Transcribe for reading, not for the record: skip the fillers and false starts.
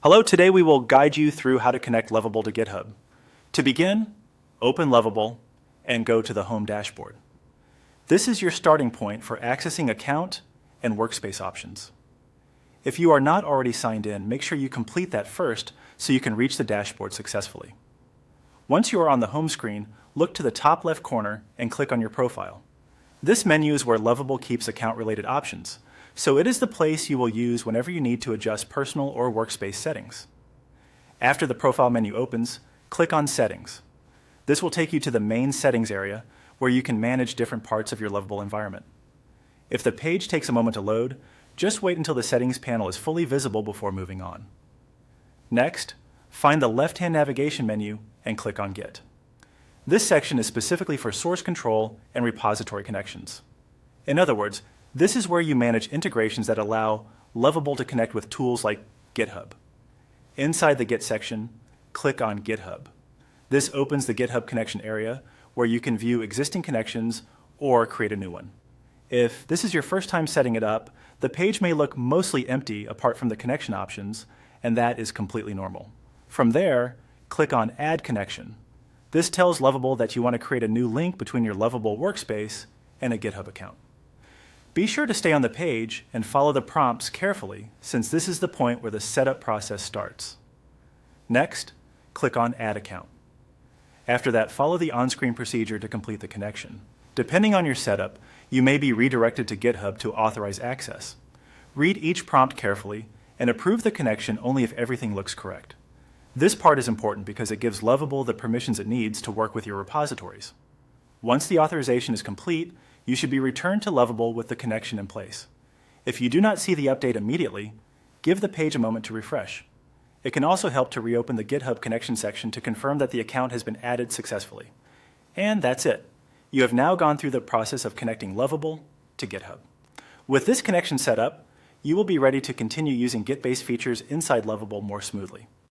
Hello, today we will guide you through how to connect Lovable to GitHub. To begin, open Lovable and go to the Home dashboard. This is your starting point for accessing account and workspace options. If you are not already signed in, make sure you complete that first so you can reach the dashboard successfully. Once you are on the home screen, look to the top left corner and click on your profile. This menu is where Lovable keeps account-related options, so it is the place you will use whenever you need to adjust personal or workspace settings. After the profile menu opens, click on Settings. This will take you to the main settings area where you can manage different parts of your Lovable environment. If the page takes a moment to load, just wait until the settings panel is fully visible before moving on. Next, find the left-hand navigation menu and click on Git. This section is specifically for source control and repository connections. In other words, this is where you manage integrations that allow Lovable to connect with tools like GitHub. Inside the Git section, click on GitHub. This opens the GitHub connection area where you can view existing connections or create a new one. If this is your first time setting it up, the page may look mostly empty apart from the connection options, and that is completely normal. From there, click on Add Connection. This tells Lovable that you want to create a new link between your Lovable workspace and a GitHub account. Be sure to stay on the page and follow the prompts carefully, since this is the point where the setup process starts. Next, click on Add Account. After that, follow the on-screen procedure to complete the connection. Depending on your setup, you may be redirected to GitHub to authorize access. Read each prompt carefully and approve the connection only if everything looks correct. This part is important because it gives Lovable the permissions it needs to work with your repositories. Once the authorization is complete, you should be returned to Lovable with the connection in place. If you do not see the update immediately, give the page a moment to refresh. It can also help to reopen the GitHub connection section to confirm that the account has been added successfully. And that's it. You have now gone through the process of connecting Lovable to GitHub. With this connection set up, you will be ready to continue using Git-based features inside Lovable more smoothly.